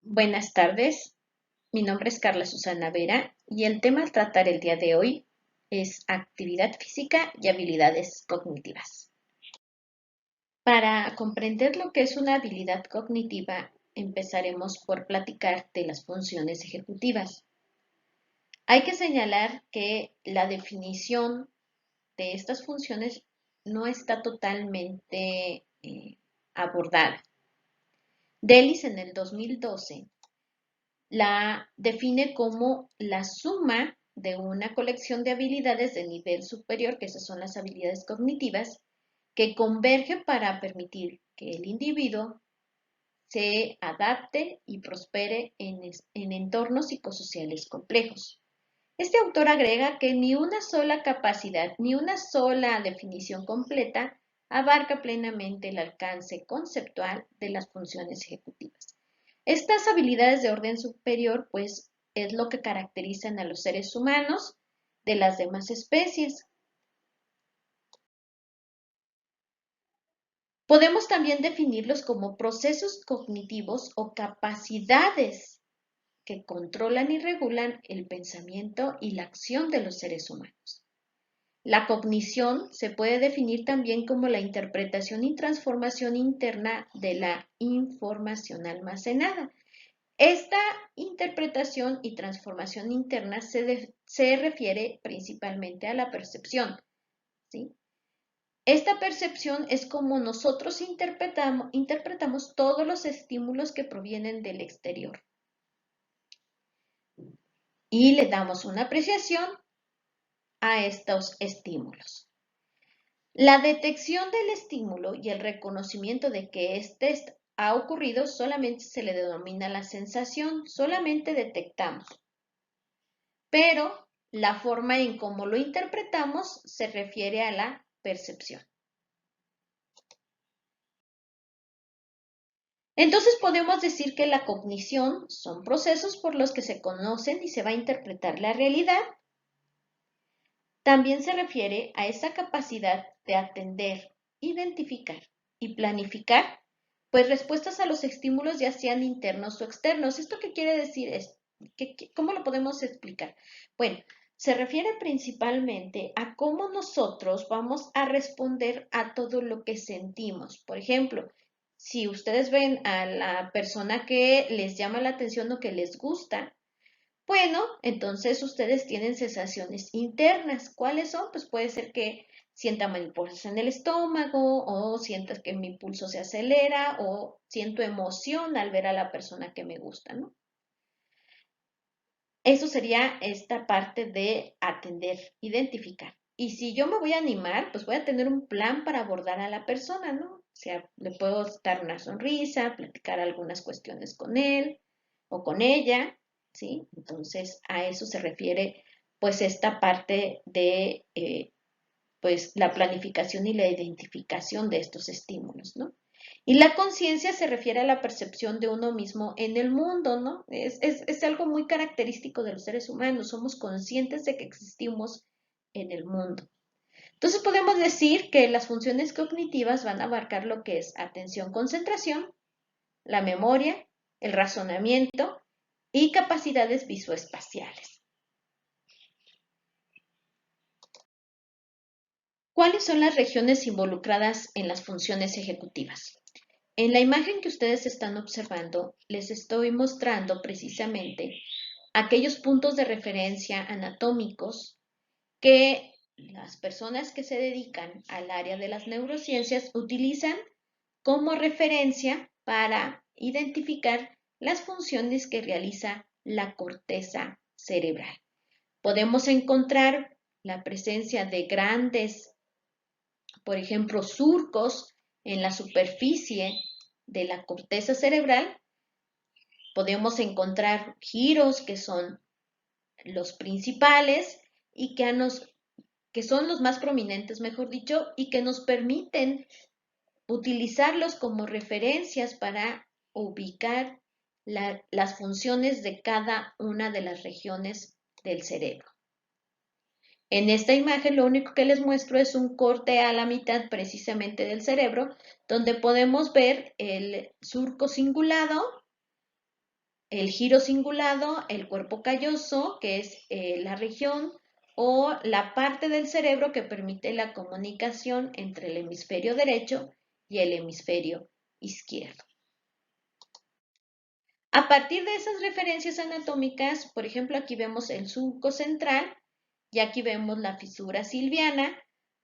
Buenas tardes, mi nombre es Carla Susana Vera y el tema a tratar el día de hoy es actividad física y habilidades cognitivas. Para comprender lo que es una habilidad cognitiva, empezaremos por platicar de las funciones ejecutivas. Hay que señalar que la definición de estas funciones no está totalmente abordada. Delis en el 2012 la define como la suma de una colección de habilidades de nivel superior, que esas son las habilidades cognitivas, que convergen para permitir que el individuo se adapte y prospere en entornos psicosociales complejos. Este autor agrega que ni una sola capacidad ni una sola definición completa abarca plenamente el alcance conceptual de las funciones ejecutivas. Estas habilidades de orden superior, pues, es lo que caracterizan a los seres humanos de las demás especies. Podemos también definirlos como procesos cognitivos o capacidades que controlan y regulan el pensamiento y la acción de los seres humanos. La cognición se puede definir también como la interpretación y transformación interna de la información almacenada. Esta interpretación y transformación interna se refiere principalmente a la percepción, ¿sí? Esta percepción es como nosotros interpretamos todos los estímulos que provienen del exterior y le damos una apreciación a estos estímulos. La detección del estímulo y el reconocimiento de que éste ha ocurrido solamente se le denomina la sensación, solamente detectamos. Pero la forma en cómo lo interpretamos se refiere a la percepción. Entonces podemos decir que la cognición son procesos por los que se conocen y se va a interpretar la realidad. También se refiere a esa capacidad de atender, identificar y planificar, pues respuestas a los estímulos ya sean internos o externos. ¿Esto qué quiere decir? ¿Cómo lo podemos explicar? Bueno, se refiere principalmente a cómo nosotros vamos a responder a todo lo que sentimos. Por ejemplo, si ustedes ven a la persona que les llama la atención o que les gusta, bueno, entonces ustedes tienen sensaciones internas. ¿Cuáles son? Pues puede ser que sienta mariposas en el estómago o sientas que mi pulso se acelera o siento emoción al ver a la persona que me gusta, ¿no? Eso sería esta parte de atender, identificar. Y si yo me voy a animar, pues voy a tener un plan para abordar a la persona, ¿no? O sea, le puedo dar una sonrisa, platicar algunas cuestiones con él o con ella, ¿sí? Entonces, a eso se refiere, pues, esta parte de, pues, la planificación y la identificación de estos estímulos, ¿no? Y la conciencia se refiere a la percepción de uno mismo en el mundo, ¿no? Es algo muy característico de los seres humanos, somos conscientes de que existimos en el mundo. Entonces podemos decir que las funciones cognitivas van a abarcar lo que es atención, concentración, la memoria, el razonamiento y capacidades visoespaciales. ¿Cuáles son las regiones involucradas en las funciones ejecutivas? En la imagen que ustedes están observando, les estoy mostrando precisamente aquellos puntos de referencia anatómicos que las personas que se dedican al área de las neurociencias utilizan como referencia para identificar las funciones que realiza la corteza cerebral. Podemos encontrar la presencia de grandes, por ejemplo, surcos en la superficie de la corteza cerebral. Podemos encontrar giros que son los principales y que son los más prominentes, mejor dicho, y que nos permiten utilizarlos como referencias para ubicar las funciones de cada una de las regiones del cerebro. En esta imagen lo único que les muestro es un corte a la mitad precisamente del cerebro, donde podemos ver el surco cingulado el giro cingulado, el cuerpo calloso, que es la región o la parte del cerebro que permite la comunicación entre el hemisferio derecho y el hemisferio izquierdo. A partir de esas referencias anatómicas, por ejemplo, aquí vemos el surco central y aquí vemos la fisura silviana,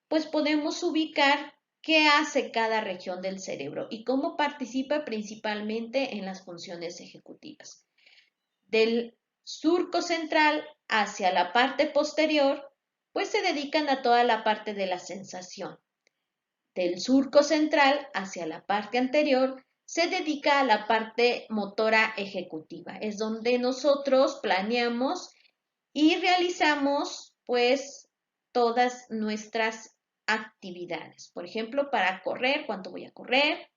pues podemos ubicar qué hace cada región del cerebro y cómo participa principalmente en las funciones ejecutivas. Del surco central hacia la parte posterior, pues se dedican a toda la parte de la sensación. Del surco central hacia la parte anterior, se dedica a la parte motora ejecutiva. Es donde nosotros planeamos y realizamos pues todas nuestras actividades. Por ejemplo, para correr, cuánto voy a correr.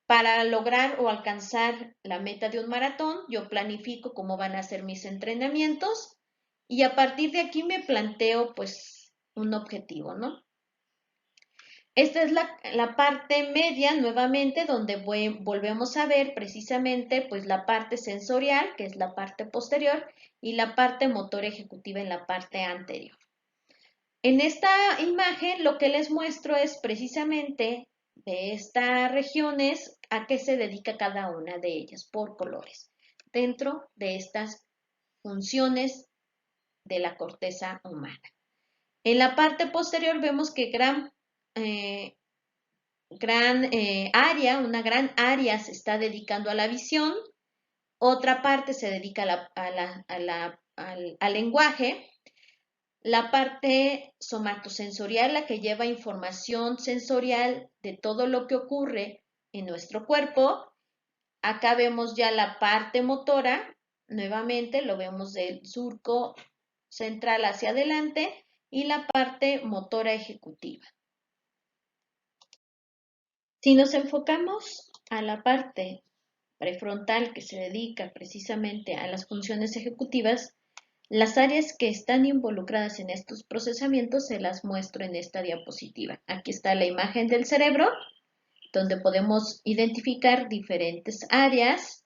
Para lograr o alcanzar la meta de un maratón, yo planifico cómo van a ser mis entrenamientos y a partir de aquí me planteo pues un objetivo, ¿no? Esta es la parte media, nuevamente, donde volvemos a ver precisamente pues la parte sensorial, que es la parte posterior, y la parte motor ejecutiva en la parte anterior. En esta imagen lo que les muestro es precisamente de estas regiones a qué se dedica cada una de ellas por colores, dentro de estas funciones de la corteza humana. En la parte posterior vemos que una gran área se está dedicando a la visión, otra parte se dedica al lenguaje, la parte somatosensorial, la que lleva información sensorial de todo lo que ocurre en nuestro cuerpo. Acá vemos ya la parte motora, nuevamente lo vemos del surco central hacia adelante y la parte motora ejecutiva. Si nos enfocamos a la parte prefrontal que se dedica precisamente a las funciones ejecutivas, las áreas que están involucradas en estos procesamientos se las muestro en esta diapositiva. Aquí está la imagen del cerebro, donde podemos identificar diferentes áreas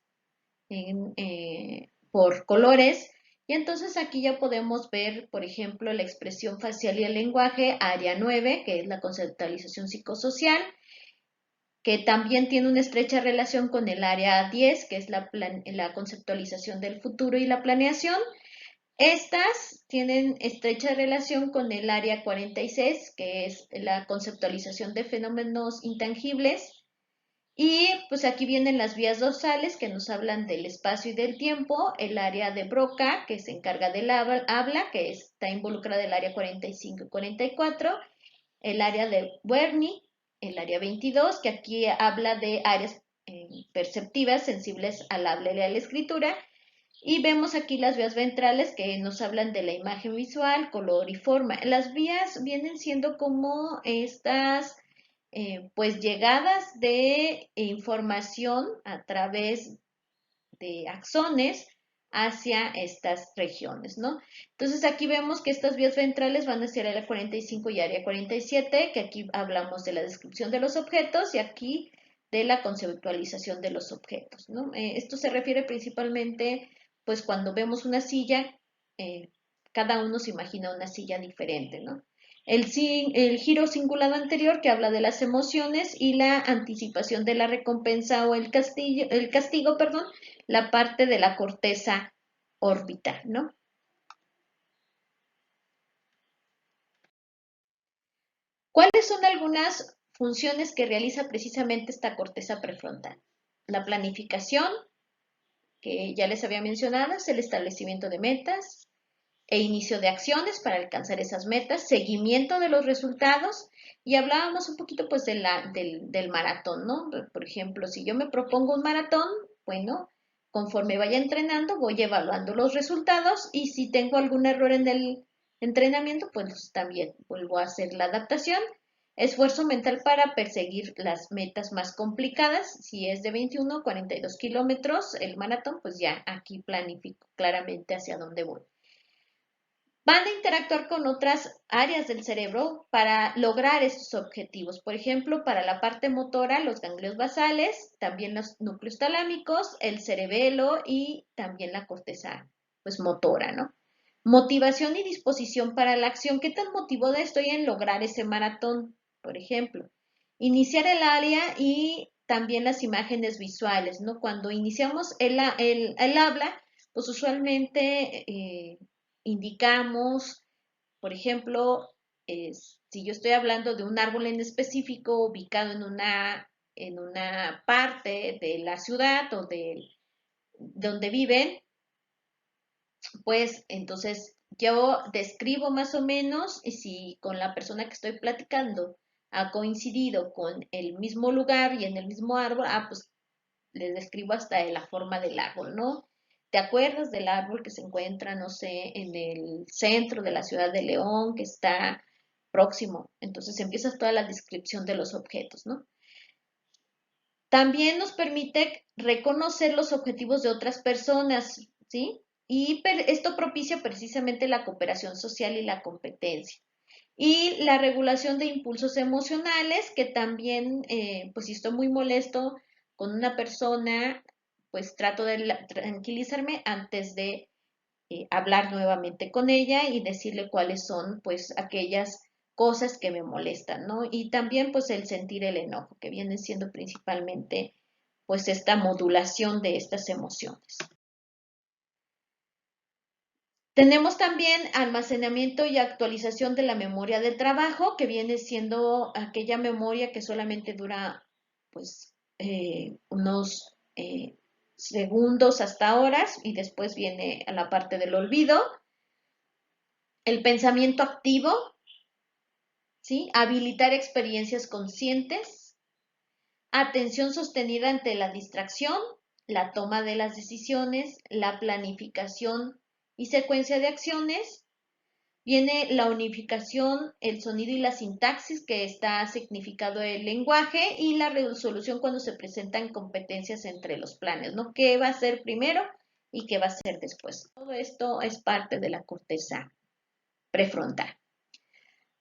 por colores. Y entonces aquí ya podemos ver, por ejemplo, la expresión facial y el lenguaje, área 9, que es la conceptualización psicosocial, que también tiene una estrecha relación con el área 10, que es la conceptualización del futuro y la planeación. Estas tienen estrecha relación con el área 46, que es la conceptualización de fenómenos intangibles. Y pues aquí vienen las vías dorsales que nos hablan del espacio y del tiempo, el área de Broca, que se encarga del habla, que está involucrada en el área 45 y 44, el área de Wernicke, el área 22, que aquí habla de áreas perceptivas sensibles al habla y a la escritura. Y vemos aquí las vías ventrales que nos hablan de la imagen visual, color y forma. Las vías vienen siendo como estas pues llegadas de información a través de axones hacia estas regiones, ¿no? Entonces aquí vemos que estas vías ventrales van hacia el área 45 y área 47, que aquí hablamos de la descripción de los objetos y aquí de la conceptualización de los objetos, ¿no? Esto se refiere principalmente, pues cuando vemos una silla, cada uno se imagina una silla diferente, ¿no? El giro cingulado anterior que habla de las emociones y la anticipación de la recompensa o el castigo, perdón, la parte de la corteza orbital, ¿no? ¿Cuáles son algunas funciones que realiza precisamente esta corteza prefrontal? La planificación, que ya les había mencionado, es el establecimiento de metas e inicio de acciones para alcanzar esas metas, seguimiento de los resultados y hablábamos un poquito pues del maratón, ¿no? Por ejemplo, si yo me propongo un maratón, bueno, conforme vaya entrenando voy evaluando los resultados y si tengo algún error en el entrenamiento, pues también vuelvo a hacer la adaptación. Esfuerzo mental para perseguir las metas más complicadas. Si es de 21 o 42 kilómetros el maratón, pues ya aquí planifico claramente hacia dónde voy. van a interactuar con otras áreas del cerebro para lograr estos objetivos. Por ejemplo, para la parte motora, los ganglios basales, también los núcleos talámicos, el cerebelo y también la corteza, pues motora, ¿no? Motivación y disposición para la acción. ¿Qué tan motivada estoy en lograr ese maratón? Por ejemplo, iniciar el área y también las imágenes visuales, ¿no? Cuando iniciamos el habla, pues usualmente indicamos, por ejemplo, si yo estoy hablando de un árbol en específico ubicado en una parte de la ciudad o de donde viven, pues entonces yo describo más o menos y si con la persona que estoy platicando ha coincidido con el mismo lugar y en el mismo árbol, pues les describo hasta la forma del árbol, ¿no? ¿Te acuerdas del árbol que se encuentra, no sé, en el centro de la ciudad de León, que está próximo? Entonces empiezas toda la descripción de los objetos, ¿no? También nos permite reconocer los objetivos de otras personas, ¿sí? Y esto propicia precisamente la cooperación social y la competencia. Y la regulación de impulsos emocionales, que también, pues si estoy muy molesto con una persona, pues trato de tranquilizarme antes de hablar nuevamente con ella y decirle cuáles son, pues, aquellas cosas que me molestan, ¿no? Y también, pues, el sentir el enojo, que viene siendo principalmente, pues, esta modulación de estas emociones. Tenemos también almacenamiento y actualización de la memoria de trabajo, que viene siendo aquella memoria que solamente dura pues unos segundos hasta horas y después viene a la parte del olvido. El pensamiento activo, ¿sí? Habilitar experiencias conscientes, atención sostenida ante la distracción, la toma de las decisiones, la planificación y secuencia de acciones. Viene la unificación, el sonido y la sintaxis, que está significado el lenguaje, y la resolución cuando se presentan competencias entre los planes, ¿no? ¿Qué va a ser primero y qué va a ser después? Todo esto es parte de la corteza prefrontal.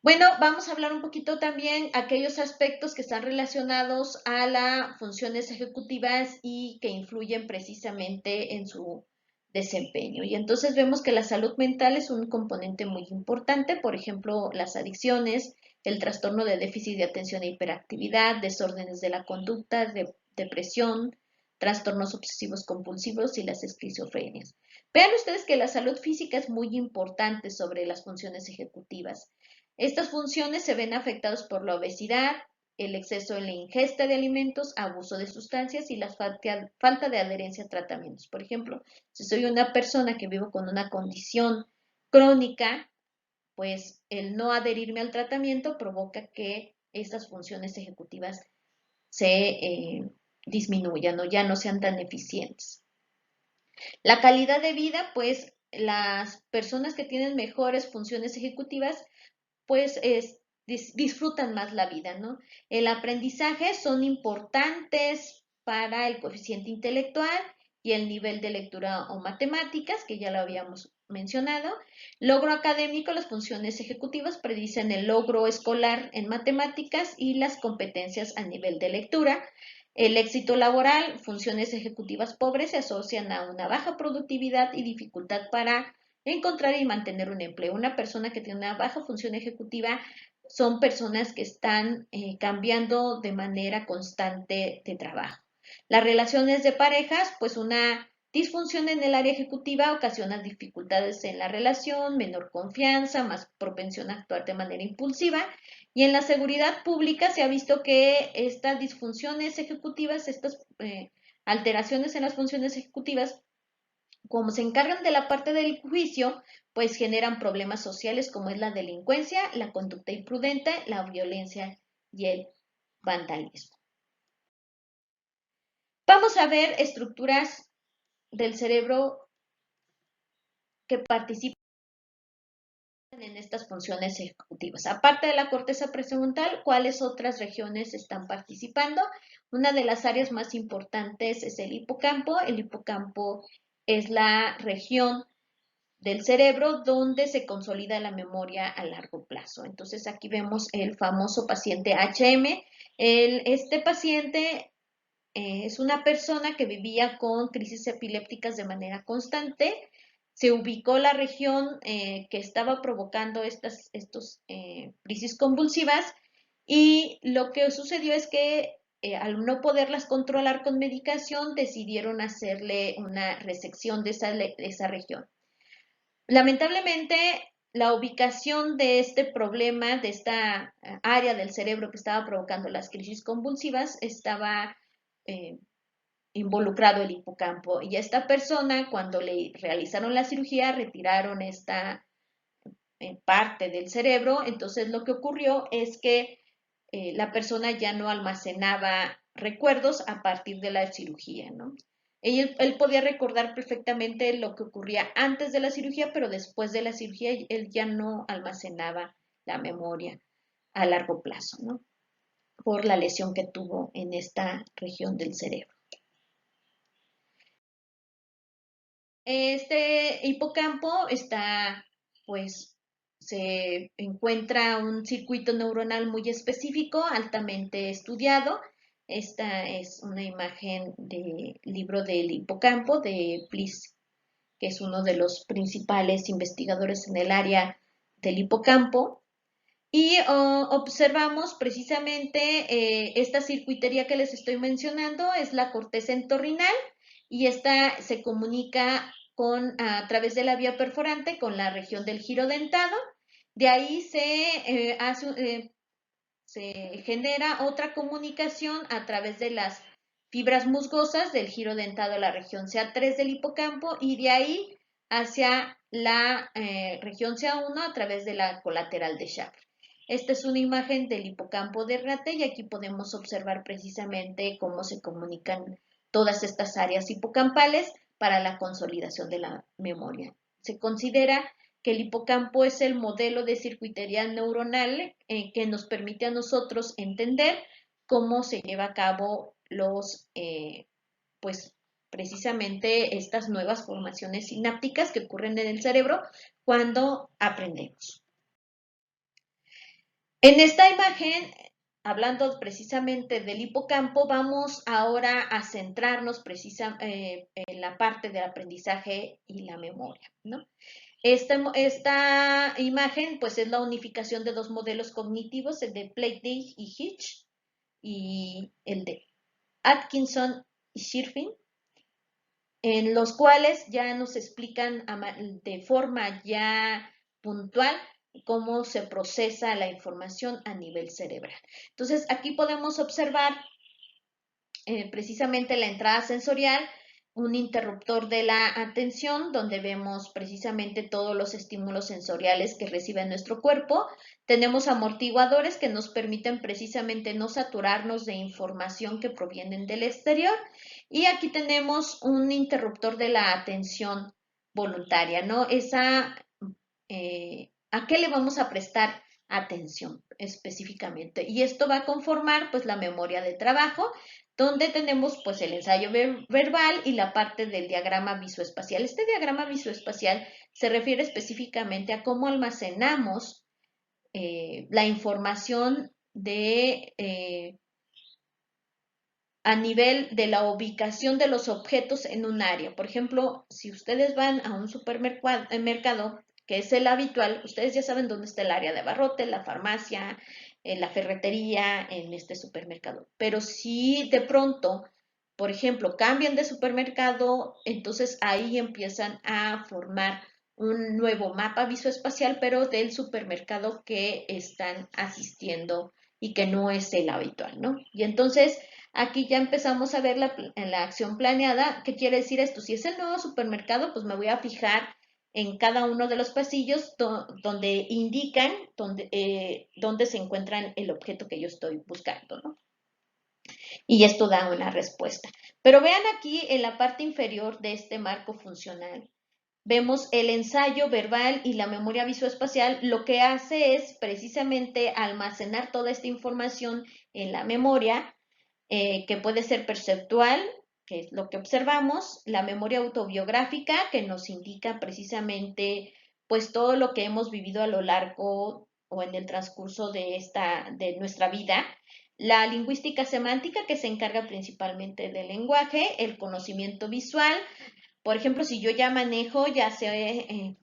Bueno, vamos a hablar un poquito también aquellos aspectos que están relacionados a las funciones ejecutivas y que influyen precisamente en su desempeño. Y entonces vemos que la salud mental es un componente muy importante, por ejemplo, las adicciones, el trastorno de déficit de atención e hiperactividad, desórdenes de la conducta, depresión, trastornos obsesivos compulsivos y las esquizofrenias. Vean ustedes que la salud física es muy importante sobre las funciones ejecutivas. Estas funciones se ven afectadas por la obesidad, el exceso en la ingesta de alimentos, abuso de sustancias y la falta de adherencia a tratamientos. Por ejemplo, si soy una persona que vivo con una condición crónica, pues el no adherirme al tratamiento provoca que estas funciones ejecutivas se disminuyan o ya no sean tan eficientes. La calidad de vida, pues las personas que tienen mejores funciones ejecutivas pues disfrutan más la vida, ¿no? El aprendizaje son importantes para el coeficiente intelectual y el nivel de lectura o matemáticas, que ya lo habíamos mencionado. Logro académico, las funciones ejecutivas predicen el logro escolar en matemáticas y las competencias a nivel de lectura. El éxito laboral, funciones ejecutivas pobres se asocian a una baja productividad y dificultad para encontrar y mantener un empleo. Una persona que tiene una baja función ejecutiva son personas que están cambiando de manera constante de trabajo. Las relaciones de parejas, pues una disfunción en el área ejecutiva ocasiona dificultades en la relación, menor confianza, más propensión a actuar de manera impulsiva. Y en la seguridad pública se ha visto que estas disfunciones ejecutivas, estas alteraciones en las funciones ejecutivas, como se encargan de la parte del juicio, pues generan problemas sociales como es la delincuencia, la conducta imprudente, la violencia y el vandalismo. Vamos a ver estructuras del cerebro que participan en estas funciones ejecutivas. Aparte de la corteza prefrontal, ¿cuáles otras regiones están participando? Una de las áreas más importantes es el hipocampo. El hipocampo es la región del cerebro donde se consolida la memoria a largo plazo. Entonces aquí vemos el famoso paciente HM. Este paciente es una persona que vivía con crisis epilépticas de manera constante. Se ubicó la región que estaba provocando estas crisis convulsivas y lo que sucedió es que al no poderlas controlar con medicación decidieron hacerle una resección de esa región. Lamentablemente, la ubicación de este problema, de esta área del cerebro que estaba provocando las crisis convulsivas, estaba involucrado el hipocampo. Y a esta persona, cuando le realizaron la cirugía, retiraron esta parte del cerebro. Entonces, lo que ocurrió es que la persona ya no almacenaba recuerdos a partir de la cirugía, ¿no? Él podía recordar perfectamente lo que ocurría antes de la cirugía, pero después de la cirugía él ya no almacenaba la memoria a largo plazo, ¿no? Por la lesión que tuvo en esta región del cerebro. Este hipocampo está, pues, se encuentra un circuito neuronal muy específico, altamente estudiado. Esta es una imagen del libro del hipocampo de Bliss, que es uno de los principales investigadores en el área del hipocampo. Y observamos precisamente esta circuitería que les estoy mencionando, es la corteza entorrinal y esta se comunica a través de la vía perforante con la región del giro dentado. De ahí se genera otra comunicación a través de las fibras musgosas del giro dentado a la región CA3 del hipocampo y de ahí hacia la región CA1 a través de la colateral de Schafer. Esta es una imagen del hipocampo de rata y aquí podemos observar precisamente cómo se comunican todas estas áreas hipocampales para la consolidación de la memoria. Se considera que el hipocampo es el modelo de circuitería neuronal que nos permite a nosotros entender cómo se lleva a cabo pues precisamente estas nuevas formaciones sinápticas que ocurren en el cerebro cuando aprendemos. En esta imagen, hablando precisamente del hipocampo, vamos ahora a centrarnos en la parte del aprendizaje y la memoria, ¿no? Esta imagen pues es la unificación de dos modelos cognitivos, el de Plated y Hitch y el de Atkinson y Shirfin, en los cuales ya nos explican de forma ya puntual cómo se procesa la información a nivel cerebral. Entonces, aquí podemos observar precisamente la entrada sensorial, un interruptor de la atención, donde vemos precisamente todos los estímulos sensoriales que recibe nuestro cuerpo. Tenemos amortiguadores que nos permiten precisamente no saturarnos de información que provienen del exterior. Y aquí tenemos un interruptor de la atención voluntaria, ¿no? ¿A qué le vamos a prestar atención específicamente? Y esto va a conformar pues la memoria de trabajo, donde tenemos pues el ensayo verbal y la parte del diagrama visoespacial. Este diagrama visoespacial se refiere específicamente a cómo almacenamos la información a nivel de la ubicación de los objetos en un área. Por ejemplo, si ustedes van a un supermercado, que es el habitual, ustedes ya saben dónde está el área de abarrote, la farmacia, la ferretería, en este supermercado. Pero si de pronto, por ejemplo, cambian de supermercado, entonces ahí empiezan a formar un nuevo mapa visoespacial, pero del supermercado que están asistiendo y que no es el habitual, ¿no? Y entonces aquí ya empezamos a ver la acción planeada. ¿Qué quiere decir esto? Si es el nuevo supermercado, pues me voy a fijar en cada uno de los pasillos donde indican dónde se encuentra el objeto que yo estoy buscando, ¿no? Y esto da una respuesta. Pero vean aquí en la parte inferior de este marco funcional, vemos el ensayo verbal y la memoria visoespacial. Lo que hace es precisamente almacenar toda esta información en la memoria, que puede ser perceptual, que es lo que observamos, la memoria autobiográfica, que nos indica precisamente pues todo lo que hemos vivido a lo largo o en el transcurso de nuestra vida, la lingüística semántica, que se encarga principalmente del lenguaje, el conocimiento visual. Por ejemplo, si yo ya manejo, ya sé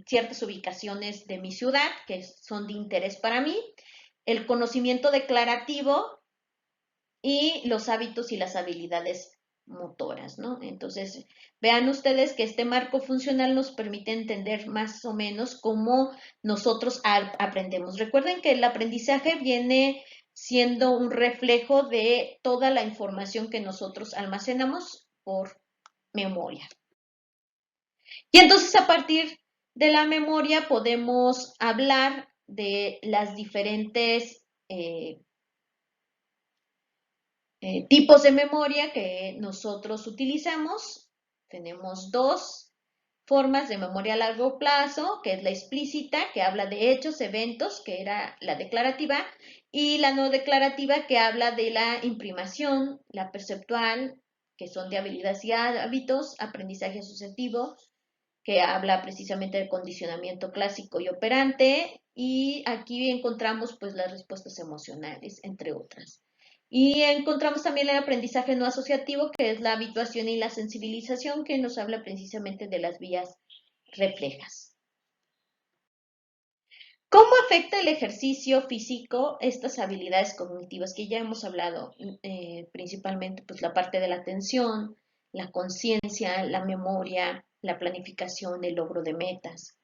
ciertas ubicaciones de mi ciudad que son de interés para mí, el conocimiento declarativo y los hábitos y las habilidades motoras, ¿no? Entonces, vean ustedes que este marco funcional nos permite entender más o menos cómo nosotros aprendemos. Recuerden que el aprendizaje viene siendo un reflejo de toda la información que nosotros almacenamos por memoria. Y entonces a partir de la memoria podemos hablar de las diferentes tipos de memoria que nosotros utilizamos. Tenemos dos formas de memoria a largo plazo, que es la explícita, que habla de hechos, eventos, que era la declarativa, y la no declarativa, que habla de la imprimación, la perceptual, que son de habilidades y hábitos, aprendizaje asociativo, que habla precisamente del condicionamiento clásico y operante, y aquí encontramos pues las respuestas emocionales, entre otras. Y encontramos también el aprendizaje no asociativo, que es la habituación y la sensibilización, que nos habla precisamente de las vías reflejas. ¿Cómo afecta el ejercicio físico estas habilidades cognitivas que ya hemos hablado? Principalmente pues la parte de la atención, la conciencia, la memoria, la planificación, el logro de metas.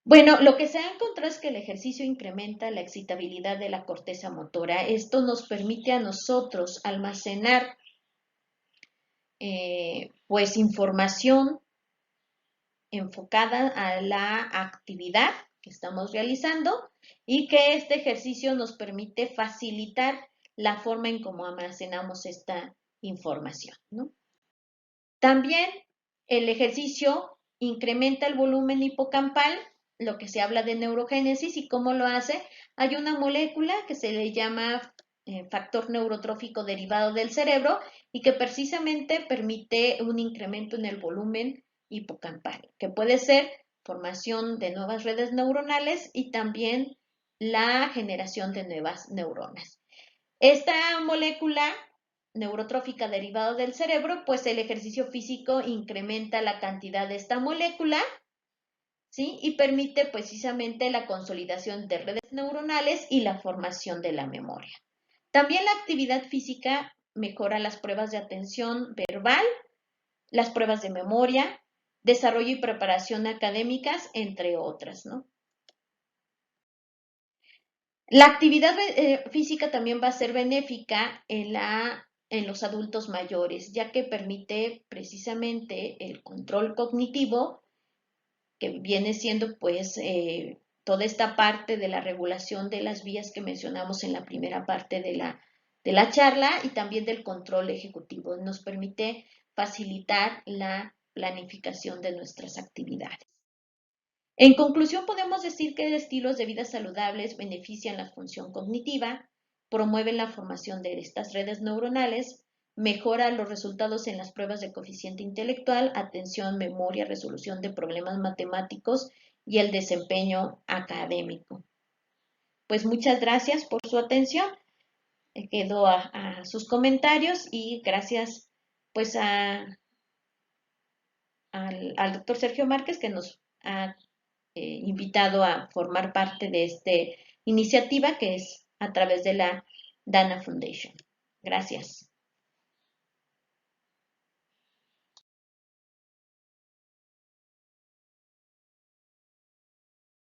Bueno, lo que se ha encontrado es que el ejercicio incrementa la excitabilidad de la corteza motora. Esto nos permite a nosotros almacenar pues información enfocada a la actividad que estamos realizando y que este ejercicio nos permite facilitar la forma en cómo almacenamos esta información, ¿no? También el ejercicio incrementa el volumen hipocampal, lo que se habla de neurogénesis. ¿Y cómo lo hace? Hay una molécula que se le llama factor neurotrófico derivado del cerebro y que precisamente permite un incremento en el volumen hipocampal, que puede ser formación de nuevas redes neuronales y también la generación de nuevas neuronas. Esta molécula neurotrófica derivada del cerebro, pues el ejercicio físico incrementa la cantidad de esta molécula, ¿sí? Y permite precisamente la consolidación de redes neuronales y la formación de la memoria. También la actividad física mejora las pruebas de atención verbal, las pruebas de memoria, desarrollo y preparación académicas, entre otras, ¿no? La actividad física también va a ser benéfica en los adultos mayores, ya que permite precisamente el control cognitivo, que viene siendo pues toda esta parte de la regulación de las vías que mencionamos en la primera parte de la charla, y también del control ejecutivo. Nos permite facilitar la planificación de nuestras actividades. En conclusión, podemos decir que estilos de vida saludables benefician la función cognitiva, promueven la formación de estas redes neuronales, mejoran los resultados en las pruebas de coeficiente intelectual, atención, memoria, resolución de problemas matemáticos y el desempeño académico. Pues muchas gracias por su atención. Quedo a sus comentarios y gracias pues al doctor Sergio Márquez, que nos ha invitado a formar parte de esta iniciativa que es a través de la Dana Foundation. Gracias.